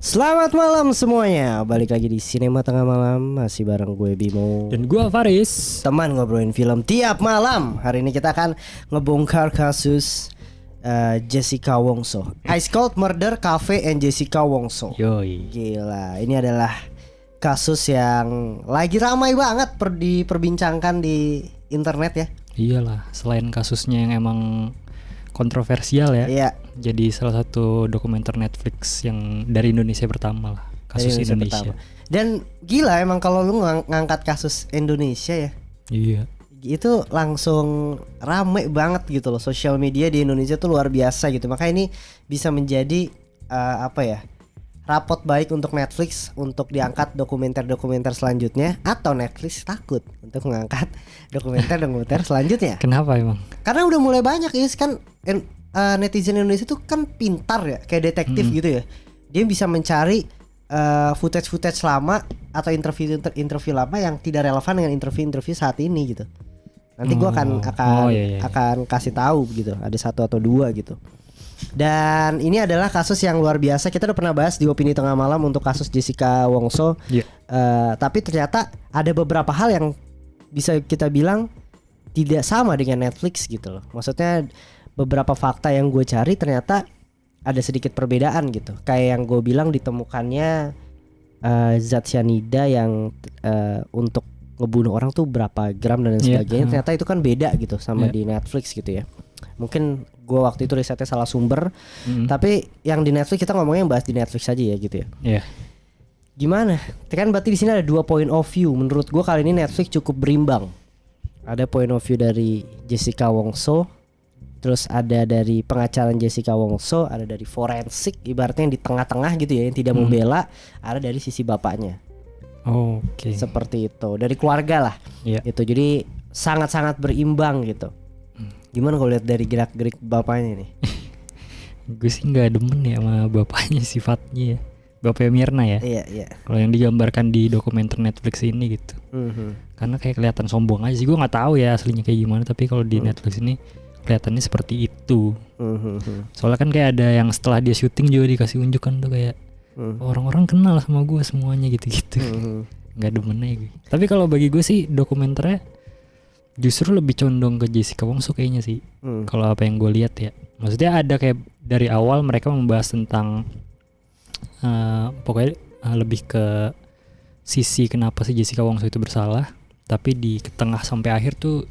Selamat malam semuanya, balik lagi di Sinema Tengah Malam. Masih bareng gue Bimo dan gue Faris, teman ngobrolin film tiap malam. Hari ini kita akan ngebongkar kasus Jessica Wongso, Ice Cold Murder Cafe and Jessica Wongso. Yoi. Gila, ini adalah kasus yang lagi ramai banget diperbincangkan di internet ya. Iyalah, selain kasusnya yang emang kontroversial ya. Iya. Jadi salah satu dokumenter Netflix yang dari Indonesia pertama lah, kasus Indonesia. Dan gila emang kalau lu ngangkat kasus Indonesia ya. Iya. Itu langsung rame banget gitu loh. Sosial media di Indonesia tuh luar biasa gitu. Maka ini bisa menjadi rapot baik untuk Netflix untuk diangkat dokumenter-dokumenter selanjutnya, atau Netflix takut untuk mengangkat dokumenter-dokumenter selanjutnya. Kenapa emang? Karena udah mulai banyak ya kan netizen Indonesia tuh kan pintar ya, kayak detektif gitu ya. Dia bisa mencari footage lama atau interview lama yang tidak relevan dengan interview saat ini gitu. Nanti gue akan kasih tahu gitu, ada 1 atau 2 gitu. Dan ini adalah kasus yang luar biasa. Kita udah pernah bahas di Opini Tengah Malam untuk kasus Jessica Wongso. Tapi ternyata ada beberapa hal yang bisa kita bilang tidak sama dengan Netflix gitu loh. Maksudnya beberapa fakta yang gue cari ternyata ada sedikit perbedaan gitu. Kayak yang gue bilang ditemukannya zat cyanida yang untuk ngebunuh orang tuh berapa gram dan sebagainya. Ternyata itu kan beda gitu sama di Netflix gitu ya. Mungkin gue waktu itu risetnya salah sumber, tapi yang di Netflix kita ngomongnya yang bahas di Netflix aja ya gitu ya. Gimana? Kan berarti di sini ada 2 point of view. Menurut gue kali ini Netflix cukup berimbang. Ada point of view dari Jessica Wongso, terus ada dari pengacara Jessica Wongso, ada dari forensik, ibaratnya yang di tengah-tengah gitu ya, yang tidak membela, ada dari sisi bapaknya. Oke. Seperti itu, dari keluarga lah. Gitu. Jadi sangat-sangat berimbang gitu. Gimana kalau lihat dari gerak-gerik bapaknya nih? Gue sih nggak demen ya sama bapaknya, sifatnya ya. Bapaknya Mirna ya. Iya. Kalau yang digambarkan di dokumenter Netflix ini gitu. Karena kayak kelihatan sombong aja sih. Gue nggak tahu ya aslinya kayak gimana. Tapi kalau di Netflix ini kelihatannya seperti itu. Soalnya kan kayak ada yang setelah dia syuting juga dikasih unjukan tuh kayak orang-orang kenal sama gue semuanya gitu-gitu. Nggak demen aja gue. Tapi kalau bagi gue sih dokumenternya justru lebih condong ke Jessica Wongso kayaknya sih. Kalau apa yang gue lihat ya. Maksudnya ada kayak dari awal mereka membahas tentang pokoknya lebih ke sisi kenapa sih Jessica Wongso itu bersalah. Tapi di tengah sampai akhir tuh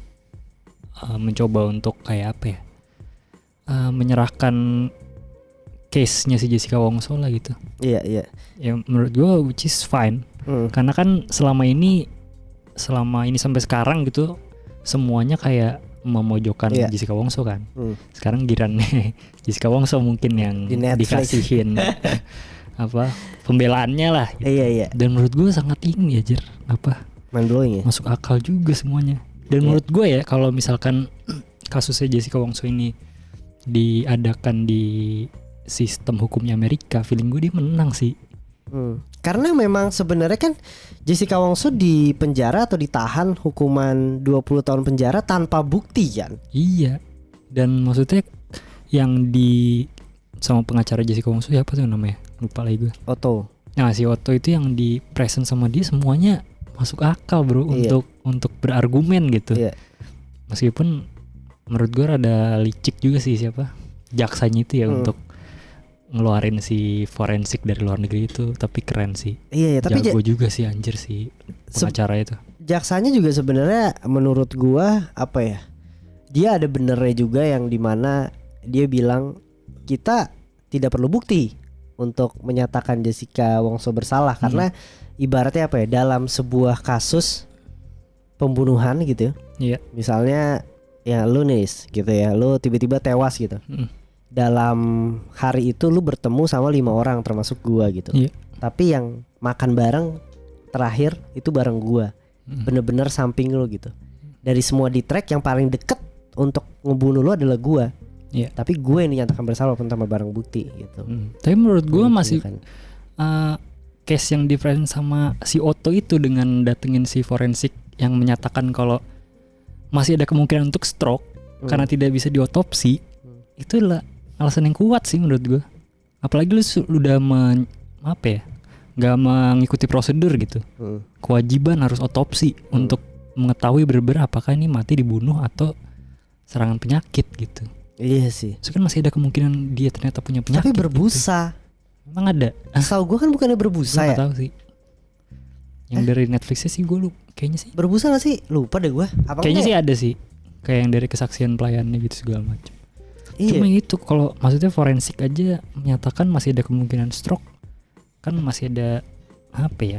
mencoba untuk kayak apa ya, menyerahkan case-nya si Jessica Wongso lah gitu. Iya. Ya menurut gue which is fine. Karena kan selama ini sampai sekarang gitu semuanya kayak memojokkan Jessica Wongso kan. Sekarang girannya Jessica Wongso mungkin yang dikasihin apa pembelaannya lah gitu. Iya. Dan menurut gue sangat ini aja mind-blowing ya. Masuk akal juga semuanya. Dan menurut gue ya kalau misalkan kasusnya Jessica Wongso ini diadakan di sistem hukumnya Amerika, feeling gue dia menang sih. Karena memang sebenarnya kan Jessica Wongso di penjara atau ditahan hukuman 20 tahun penjara tanpa bukti kan. Iya. Dan maksudnya yang sama pengacara Jessica Wongso siapa tuh namanya? Lupa lagi gue. Otto. Nah si Otto itu yang di present sama dia semuanya masuk akal bro. Untuk berargumen gitu. Meskipun menurut gue rada licik juga sih siapa jaksanya itu ya untuk ngeluarin si forensik dari luar negeri itu, tapi keren sih. Iya, tapi jago juga sih anjir si pengacara itu. Jaksanya juga sebenarnya menurut gua apa ya? Dia ada benernya juga yang dimana dia bilang kita tidak perlu bukti untuk menyatakan Jessica Wongso bersalah karena ibaratnya apa ya? Dalam sebuah kasus pembunuhan gitu. Iya. Misalnya ya lu nih gitu ya, lu tiba-tiba tewas gitu. Dalam hari itu lu bertemu sama 5 orang termasuk gua gitu. Tapi yang makan bareng terakhir itu bareng gua. Bener-bener samping lu gitu. Dari semua di track yang paling deket untuk ngebunuh lu adalah gua. Tapi gue yang dinyatakan bersalah walaupun tanpa barang bukti gitu. Tapi menurut gua masih case yang different sama si Otto itu dengan datengin si forensik yang menyatakan kalau masih ada kemungkinan untuk stroke karena tidak bisa diotopsi. Itulah alasan yang kuat sih menurut gue. Apalagi lu udah nggak mengikuti prosedur gitu. Kewajiban harus otopsi untuk mengetahui benar-benar apakah ini mati dibunuh atau serangan penyakit gitu. Iya sih. So kan masih ada kemungkinan dia ternyata punya penyakit. Tapi berbusa. Gitu. Emang ada? Tahu gue kan bukannya berbusa ya? Gak tahu sih. Yang dari Netflixnya sih gue kayaknya sih. Berbusa gak sih? Lupa deh gue. Kayaknya sih ada sih. Kayak yang dari kesaksian pelayannya gitu segala macam. Iya. Cuma itu kalau maksudnya forensik aja menyatakan masih ada kemungkinan stroke. Kan masih ada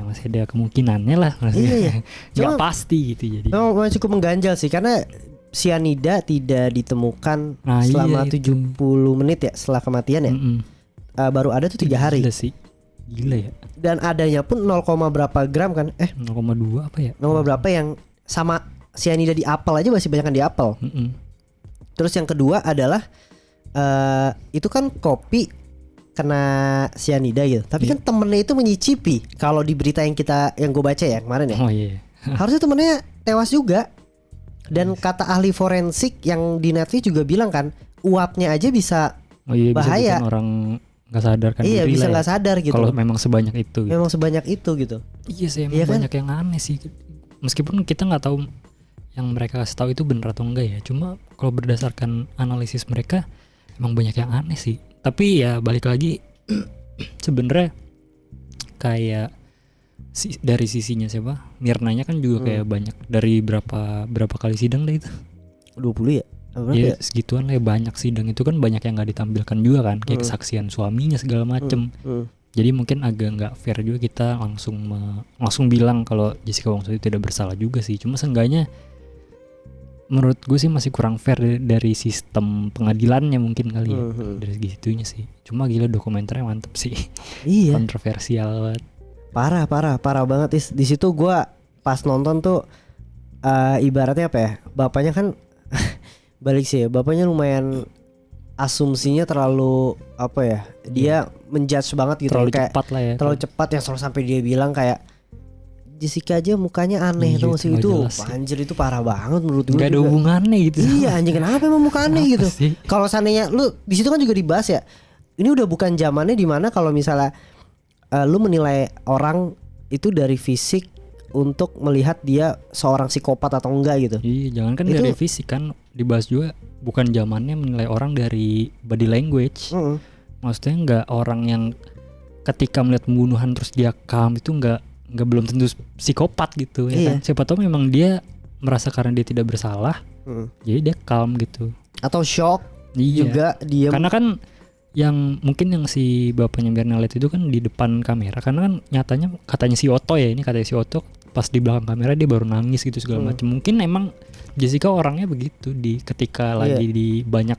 masih ada kemungkinannya lah. Iya. Gak pasti gitu jadi. Memang cukup mengganjal sih karena sianida tidak ditemukan selama 70 menit ya setelah kematian ya. Baru ada tuh 3 hari. Gila sih. Gila ya. Dan adanya pun 0, berapa gram kan? 0,2 apa ya? 0, berapa yang sama sianida di apel aja masih banyak kan di apel. Terus yang kedua adalah itu kan kopi kena sianida gitu. Tapi kan temennya itu menyicipi. Kalau di berita yang gue baca ya kemarin ya. Oh iya. Harusnya temennya tewas juga. Dan kata ahli forensik yang di Netflix juga bilang kan, uapnya aja bisa bahaya. Bisa bikin orang nggak sadarkan diri. Iya, bisa nggak sadar gitu. Kalau memang sebanyak itu. Gitu. Memang sebanyak itu gitu. Iya sih, emang banyak yang aneh sih. Meskipun kita nggak tahu yang mereka kasih tahu itu benar atau enggak ya. Cuma kalau berdasarkan analisis mereka, emang banyak yang aneh sih. Tapi ya balik lagi, sebenarnya kayak dari sisinya siapa? Mirnanya kan juga kayak banyak dari berapa kali sidang deh itu? 20 ya? Ya segituan lah ya, banyak sidang itu kan banyak yang nggak ditampilkan juga kan, kayak kesaksian suaminya segala macem. Jadi mungkin agak nggak fair juga kita langsung bilang kalau Jessica Wongso itu tidak bersalah juga sih. Cuma seenggaknya menurut gue sih masih kurang fair dari sistem pengadilannya mungkin kali ya, dari segitunya sih. Cuma gila dokumenternya mantep sih. Iya. Kontroversial banget. Parah banget. Di situ gue pas nonton tuh ibaratnya apa ya? Bapaknya kan balik sih ya, bapaknya lumayan asumsinya terlalu apa ya? Dia menjudge banget gitu. Terlalu kayak cepat lah ya. Terlalu cepat yang selalu sampai dia bilang kayak Jessica aja mukanya aneh tuh sih itu. Anjir itu parah banget menurut gue. Gak ada hubungannya gitu. Iya anjing, kenapa emang muka aneh gitu? Kalau seandainya lu di situ kan juga dibahas ya. Ini udah bukan zamannya dimana kalau misalnya lu menilai orang itu dari fisik untuk melihat dia seorang psikopat atau enggak gitu. Iya, jangan kan dari fisik kan, dibahas juga bukan zamannya menilai orang dari body language. Maksudnya enggak orang yang ketika melihat pembunuhan terus dia calm itu enggak belum tentu psikopat gitu ya kan. Siapa tahu memang dia merasa karena dia tidak bersalah. Jadi dia calm gitu. Atau shock juga diam. Karena kan yang mungkin yang si bapaknya Mirna lihat itu kan di depan kamera, karena kan nyatanya katanya si Otto pas di belakang kamera dia baru nangis gitu segala macam. Mungkin emang Jessica orangnya begitu, ketika lagi di banyak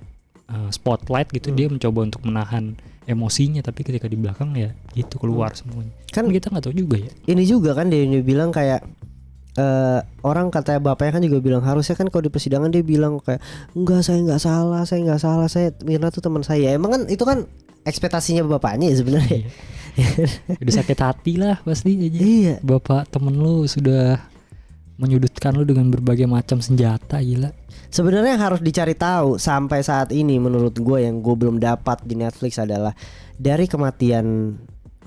spotlight gitu dia mencoba untuk menahan emosinya, tapi ketika di belakang ya gitu keluar semuanya. Kan kita nggak tahu juga ya. Ini juga kan dia bilang kayak orang katanya bapaknya kan juga bilang harusnya kan kalau di persidangan dia bilang kayak enggak, saya nggak salah, saya Mirna tuh teman saya. Emang kan itu kan ekspektasinya bapaknya ya sebenarnya. Udah sakit hati lah pasti aja. Iya. Bapak temen lu sudah menyudutkan lu dengan berbagai macam senjata, gila. Sebenarnya yang harus dicari tahu sampai saat ini menurut gue yang gue belum dapat di Netflix adalah dari kematian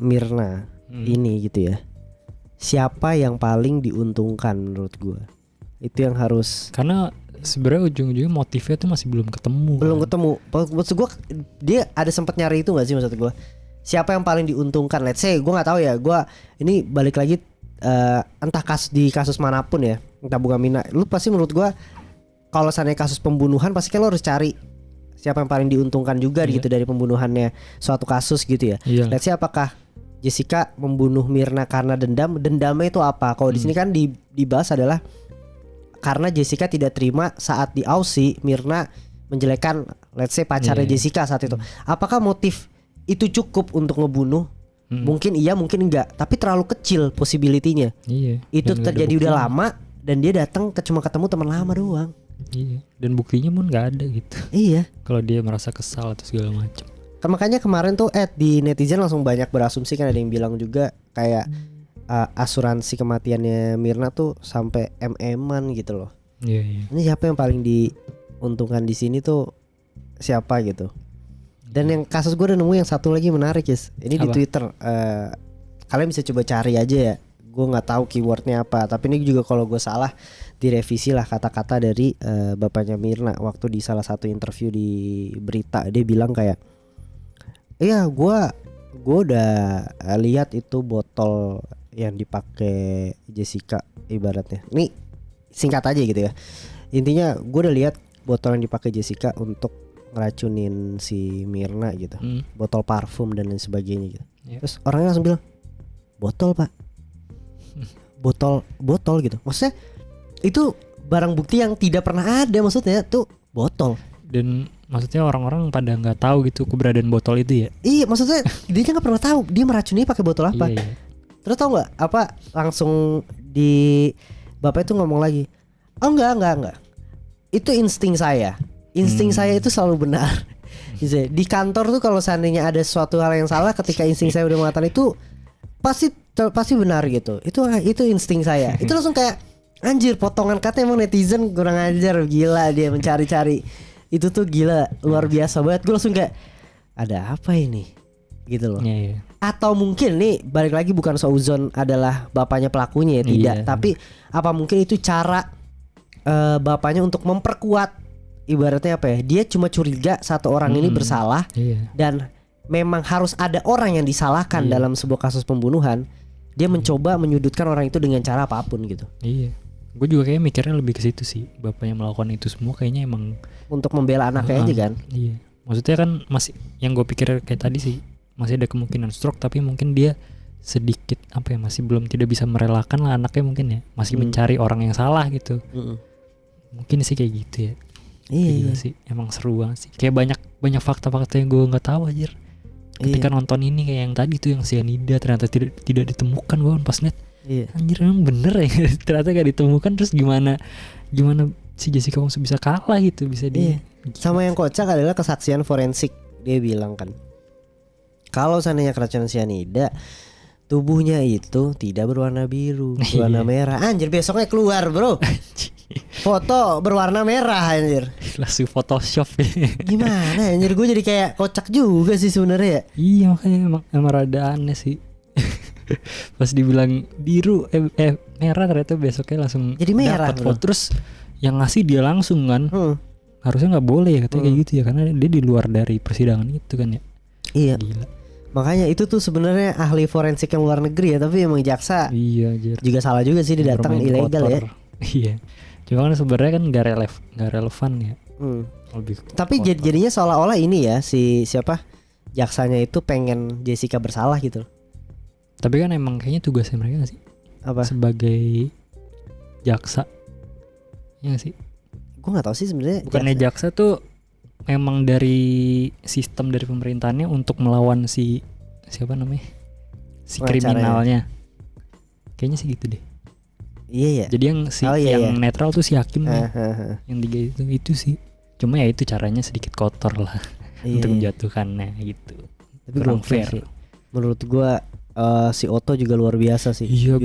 Mirna ini gitu ya. Siapa yang paling diuntungkan menurut gue? Itu yang harus. Karena sebenarnya ujung-ujungnya motifnya tuh masih belum ketemu. Maksud gue dia ada sempat nyari itu nggak sih maksud gue? Siapa yang paling diuntungkan? Let's say gue nggak tahu ya. Gue ini balik lagi entah di kasus manapun ya. Entah bukan Mina. Lu pasti menurut gue kalau seandainya kasus pembunuhan pasti kan lo harus cari siapa yang paling diuntungkan juga gitu dari pembunuhannya suatu kasus gitu ya. Let's say apakah Jessica membunuh Mirna karena dendam? Dendamnya itu apa? Kalau di sini kan dibahas adalah karena Jessica tidak terima saat di Aussie Mirna menjelekkan let's say pacarnya Jessica saat itu. Apakah motif itu cukup untuk ngebunuh? Mungkin iya, mungkin enggak. Tapi terlalu kecil possibility-nya. Itu terjadi udah lama dan dia datang cuma ketemu teman lama doang. Iya. Dan buktinya pun nggak ada gitu. Iya. Kalau dia merasa kesal atau segala macam. Makanya kemarin tuh di netizen langsung banyak berasumsi kan, ada yang bilang juga kayak asuransi kematiannya Mirna tuh sampai MM-an gitu loh. Iya. Ini siapa yang paling diuntungkan di sini tuh siapa gitu? Dan yang kasus gue udah nemu yang satu lagi menarik guys. Ini di Apa? Twitter. Kalian bisa coba cari aja ya. Gue nggak tahu keywordnya apa. Tapi ini juga kalau gue salah direvisi lah kata-kata dari bapaknya Mirna waktu di salah satu interview di berita. Dia bilang kayak, iya gue udah lihat itu botol yang dipakai Jessica ibaratnya. Ini singkat aja gitu ya. Intinya gue udah lihat botol yang dipakai Jessica untuk ngeracunin si Mirna gitu, botol parfum dan lain sebagainya gitu. Terus orangnya langsung bilang, botol pak, botol gitu. Maksudnya itu barang bukti yang tidak pernah ada, maksudnya tuh botol. Dan maksudnya orang-orang pada nggak tahu gitu keberadaan botol itu ya. Iya, maksudnya dia nggak pernah tahu dia meracuni pakai botol apa. Iya. Terus tau nggak apa langsung di bapak itu ngomong lagi, oh enggak, itu insting saya. Insting saya itu selalu benar. Di kantor tuh kalau seandainya ada suatu hal yang salah, ketika insting saya udah mengatakan itu pasti benar gitu. Itu insting saya. Itu langsung kayak anjir, potongan kata emang netizen kurang ajar, gila dia mencari-cari. Itu tuh gila, luar biasa banget. Gue langsung kayak ada apa ini? Gitu loh. Iya. Atau mungkin nih balik lagi bukan seuzon adalah bapaknya pelakunya ya, tidak. Iya. Tapi apa mungkin itu cara bapaknya untuk memperkuat, ibaratnya apa ya, dia cuma curiga satu orang ini bersalah. Iya. Dan memang harus ada orang yang disalahkan dalam sebuah kasus pembunuhan. Dia mencoba menyudutkan orang itu dengan cara apapun gitu. Iya. Gue juga kayak mikirnya lebih ke situ sih. Bapaknya melakukan itu semua kayaknya emang untuk membela anaknya aja kan. Iya. Maksudnya kan masih, yang gue pikir kayak tadi sih, masih ada kemungkinan stroke, tapi mungkin dia sedikit apa ya, masih belum tidak bisa merelakan lah anaknya mungkin ya. Masih mencari orang yang salah gitu. Mungkin sih kayak gitu ya. Iya sih, emang seru banget sih. Kayak banyak fakta-fakta yang gue nggak tahu anjir. Ketika nonton ini kayak yang tadi tuh yang cyanida ternyata tidak ditemukan, gue pas net. Iya. Anjir emang bener ya ternyata gak ditemukan. Terus gimana si Jessica Wongso bisa kalah gitu, bisa dia. Sama yang kocak adalah kesaksian forensik. Dia bilang kan, kalau seandainya keracunan cyanida, tubuhnya itu tidak berwarna biru, berwarna merah. Anjir, besoknya keluar bro foto berwarna merah anjir. Langsung Photoshop ya. Gimana anjir, gue jadi kayak kocak juga sih sebenarnya ya. Iya makanya emang rada aneh sih. Pas dibilang biru merah, ternyata besoknya langsung jadi merah bro. Terus yang ngasih dia langsung kan. Harusnya gak boleh ya katanya kayak gitu ya, karena dia di luar dari persidangan itu kan ya. Iya. Gila. Makanya itu tuh sebenarnya ahli forensik yang luar negeri ya, tapi emang jaksa. Iya anjir. Juga salah juga sih dia datang ilegal kotor. Ya. Iya. Cuma kan sebenarnya kan gak relevan ya. Tapi jadinya seolah-olah ini ya si siapa jaksanya itu pengen Jessica bersalah gitu. Tapi kan emang kayaknya tugasnya mereka gak sih? Apa? Sebagai jaksa. Iya gak sih? Gue gak tahu sih sebenarnya. Bukannya jaksa tuh memang dari sistem dari pemerintahannya untuk melawan si siapa namanya? Si kriminalnya. Kayaknya sih gitu deh. Iya ya. Jadi yang yang netral tuh si hakimnya. Yang tiga itu sih. Cuma ya itu caranya sedikit kotor lah untuk menjatuhkannya gitu. Tapi kurang fair sih. Menurut gua si Otto juga luar biasa sih. Iya,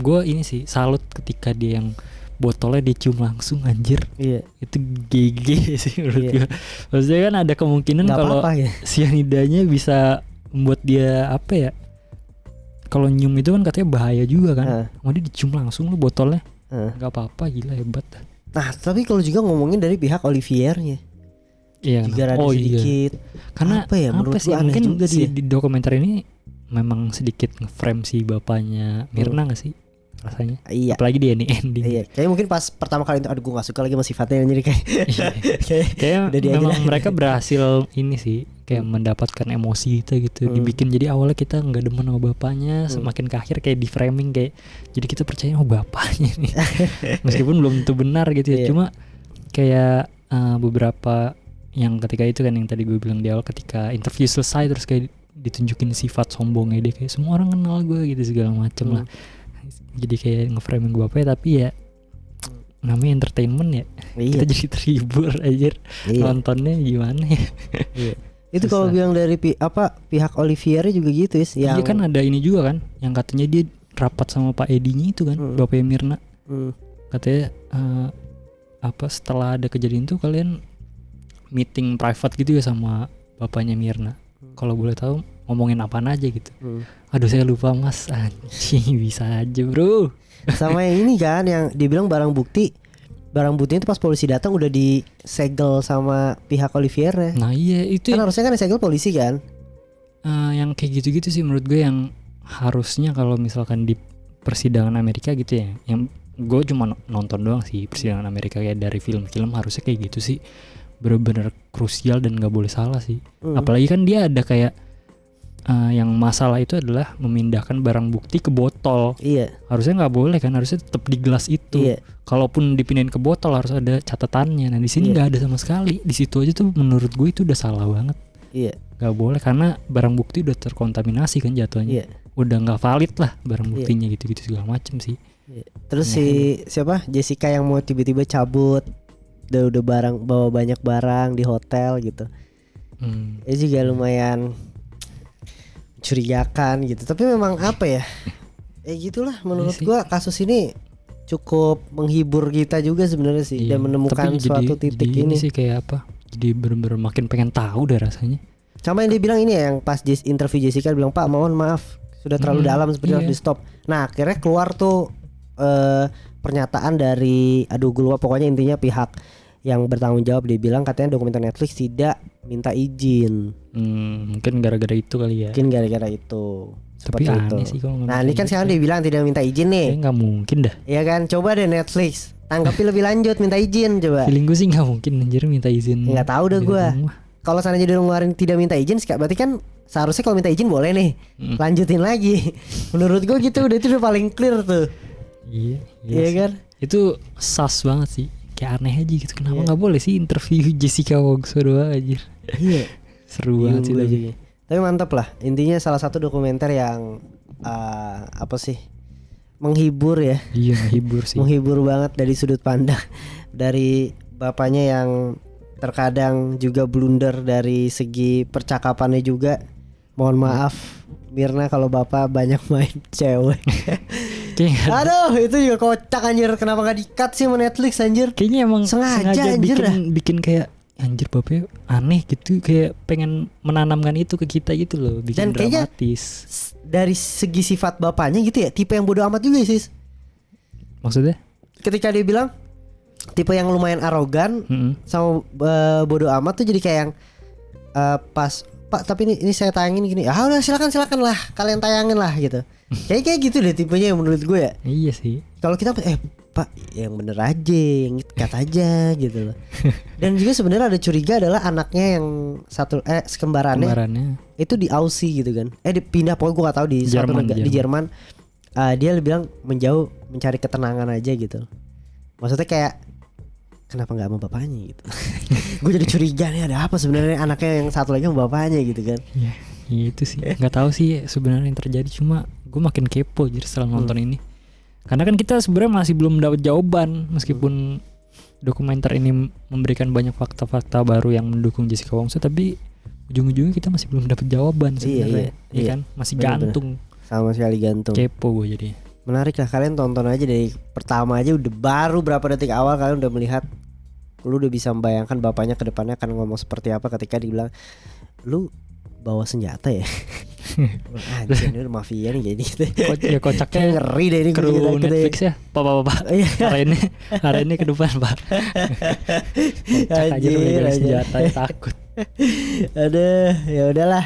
gua ini sih salut ketika dia yang botolnya dicium langsung anjir. Iya. Itu GG sih menurut gua. Maksudnya kan ada kemungkinan kalau cyanidanya bisa membuat dia apa ya? Kalau nyium itu kan katanya bahaya juga kan. Mau dia dicium langsung lu botolnya. Gak apa-apa, gila hebat. Nah tapi kalau juga ngomongin dari pihak Oliviernya, iya, juga ada sedikit. Karena apa ya menurut sih mungkin juga si di dokumenter ini memang sedikit nge-frame si bapaknya Mirna gak sih rasanya? Iya. Apalagi dia nih ending. Iya. Kayak mungkin pas pertama kali itu, aduh gue gak suka lagi sama sifatnya jadi kayak. Kayak memang mereka berhasil ini sih, kayak mendapatkan emosi kita gitu. Dibikin jadi awalnya kita nggak demen sama bapaknya, semakin ke akhir kayak di framing kayak jadi kita percaya bapaknya nih. Meskipun belum tentu benar gitu ya. Cuma kayak beberapa yang ketika itu kan yang tadi gue bilang di awal, ketika interview selesai terus kayak ditunjukin sifat sombongnya dia, kayak semua orang kenal gue gitu segala macem lah. Jadi kayak nge-framing gue apa ya, tapi ya namanya entertainment ya. Kita jadi terhibur aja nontonnya gimana ya. Itu kalau bilang dari pihak Olivier juga gitu ya. Iya kan ada ini juga kan, yang katanya dia rapat sama Pak Edinya itu kan, bapaknya Mirna. Katanya setelah ada kejadian itu kalian meeting private gitu ya sama bapaknya Mirna. Kalau boleh tahu ngomongin apaan aja gitu. Aduh saya lupa mas. Anjing bisa aja bro. Sama yang ini kan yang dibilang barang bukti itu pas polisi datang udah disegel sama pihak Olivier. Nah iya itu kan harusnya kan disegel polisi kan. Yang kayak gitu-gitu sih menurut gue yang harusnya kalau misalkan di persidangan Amerika gitu ya, yang gue cuma nonton doang sih persidangan Amerika kayak dari film-film, harusnya kayak gitu sih, bener-bener krusial dan nggak boleh salah sih. Apalagi kan dia ada kayak yang masalah itu adalah memindahkan barang bukti ke botol. Iya. Harusnya nggak boleh kan, harusnya tetap di gelas itu. Iya. Kalaupun dipindahin ke botol harus ada catatannya. Nah di sini nggak ada sama sekali. Di situ aja tuh menurut gue itu udah salah banget. Iya. Gak boleh karena barang bukti udah terkontaminasi kan jatuhnya. Iya. Udah nggak valid lah barang buktinya gitu-gitu segala macem sih. Iya. Terus siapa Jessica yang mau tiba-tiba cabut, udah bawa banyak barang di hotel gitu. Itu juga lumayan mencurigakan gitu. Tapi memang apa ya? Gitulah menurut gua kasus ini cukup menghibur kita juga sebenarnya sih, dan menemukan suatu titik ini sih kayak apa? Jadi bener-bener makin pengen tahu deh rasanya. Sama yang dia bilang ini ya, yang pas interview Jessica bilang, "Pak, mohon maaf sudah terlalu dalam seperti harus di stop." Nah akhirnya keluar tuh pernyataan dari gue lupa, pokoknya intinya pihak yang bertanggung jawab, dia bilang katanya dokumenter Netflix tidak minta izin. Mungkin gara-gara itu kali ya. Mungkin gara-gara itu. Tapi aneh sih kalau nah ini kan sekarang dia bilang tidak minta izin nih. Kayaknya nggak mungkin dah. Iya kan, coba deh Netflix tanggapi lebih lanjut, minta izin coba. Feeling gue sih nggak mungkin anjir minta izin. Nggak tahu deh gue. Kalau seandainya dia ngeluarin tidak minta izin, berarti kan seharusnya kalau minta izin boleh nih, lanjutin lagi. Menurut gue gitu udah paling clear tuh. Iya kan. Itu sas banget sih. Kayak aneh aja gitu, kenapa nggak boleh sih interview Jessica Wongso doang aja. Iya. Seru banget sih. Tapi mantap lah. Intinya salah satu dokumenter yang menghibur ya. Iya, menghibur sih. Menghibur banget dari sudut pandang dari bapaknya yang terkadang juga blunder dari segi percakapannya juga. Mohon maaf Mirna kalau bapak banyak main cewek. Aduh itu juga kocak anjir. Kenapa gak di-cut sih sama Netflix anjir? Kayaknya emang sengaja anjir bikin kayak anjir bapaknya aneh gitu, kayak pengen menanamkan itu ke kita gitu loh, bikin dan dramatis. Dari segi sifat bapaknya gitu ya, tipe yang bodoh amat juga sih. Maksudnya? Ketika dia bilang tipe yang lumayan arogan sama bodoh amat tuh jadi kayak yang pas Pak tapi ini saya tayangin gini. Ah udah silakan lah, kalian tayangin lah gitu. Kayak gitu deh tipenya yang menurut gue ya. Iya sih. Kalau kita Pak yang bener aja, yang cut aja gitu loh. Dan juga sebenarnya ada curiga adalah anaknya yang satu sekembarannya itu di Aussie gitu kan. Dipindah pokoknya gue gak tahu di satu negara di Jerman. Dia bilang menjauh mencari ketenangan aja gitu. Maksudnya kayak kenapa nggak sama bapaknya gitu. Gue jadi curiga nih ada apa sebenarnya anaknya yang satu lagi sama bapaknya gitu kan. Iya, itu sih. Nggak tahu sih sebenarnya yang terjadi, cuma gue makin kepo jadi setelah nonton ini. Karena kan kita sebenarnya masih belum dapat jawaban meskipun dokumenter ini memberikan banyak fakta-fakta baru yang mendukung Jessica Wongso, tapi ujung-ujungnya kita masih belum dapat jawaban sebenarnya. Iya kan? Masih gantung. Sama sekali gantung. Kepo gue jadi. Menarik lah, kalian tonton aja dari pertama aja udah baru berapa detik awal kalian udah melihat, lu udah bisa membayangkan bapaknya ke depannya akan ngomong seperti apa ketika dibilang lu bawa senjata ya. Anjir ini mafia nih jadi gitu. Ya kocaknya ngeri deh ini kru Netflix ya. Pak. Hari ini ke depan Pak. Kocak aja megang senjata takut. Aduh ya udahlah.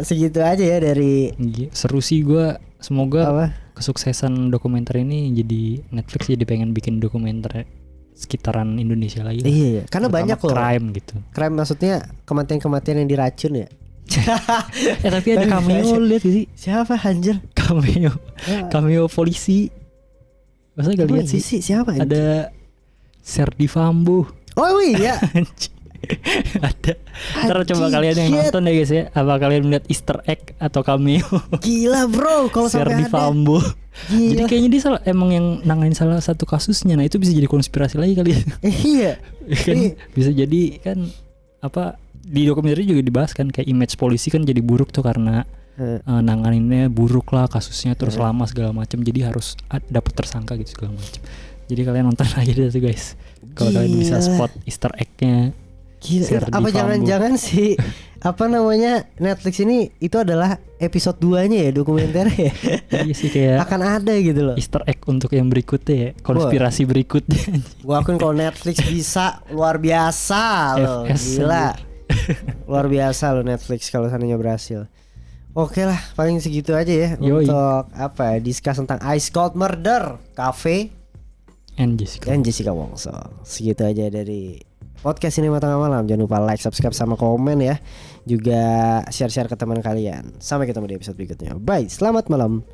Segitu aja ya dari seru sih gue. Semoga kesuksesan dokumenter ini jadi Netflix jadi pengen bikin dokumenter sekitaran Indonesia lagi. Iya. Karena banyak loh crime gitu. Crime maksudnya kematian yang diracun ya. Tapi ada cameo lihat sih. Siapa anjir? Cameo polisi. Masa gak lihat sih? Siapa? Ada Serdi Fambo. Oh iya. Ada. Ntar coba kalian yang nonton ya guys ya, apa kalian melihat Easter egg atau cameo? Gila bro, kalau sampai ada Fambo. Jadi kayaknya dia emang yang nanganin salah satu kasusnya. Nah itu bisa jadi konspirasi lagi kali ya. Iya kan, bisa jadi kan apa, di dokumenter juga dibahas kan kayak image polisi kan jadi buruk tuh karena nanganinnya buruk lah kasusnya, terus lama segala macam, jadi harus dapat tersangka gitu segala macam. Jadi kalian nonton aja deh tuh guys, kalau kalian bisa spot Easter egg-nya Gila, Serdi apa Fambo. jangan-jangan sih apa namanya Netflix ini itu adalah episode 2-nya ya dokumenter ya. Iya sih kayak Akan ada gitu loh. Easter egg untuk yang berikutnya ya, konspirasi berikutnya. Gua akuin kalau Netflix bisa luar biasa loh. FS Gila. Luar biasa loh Netflix kalau seandainya berhasil. Oke lah, paling segitu aja ya. Yoi. Untuk apa ya, discuss tentang Ice Cold Murder Cafe And Jessica. dan Jessica Wongso. Segitu aja dari podcast ini Tengah Malam. Jangan lupa like, subscribe, sama komen ya. Juga share-share ke teman kalian. Sampai ketemu di episode berikutnya. Bye, selamat malam.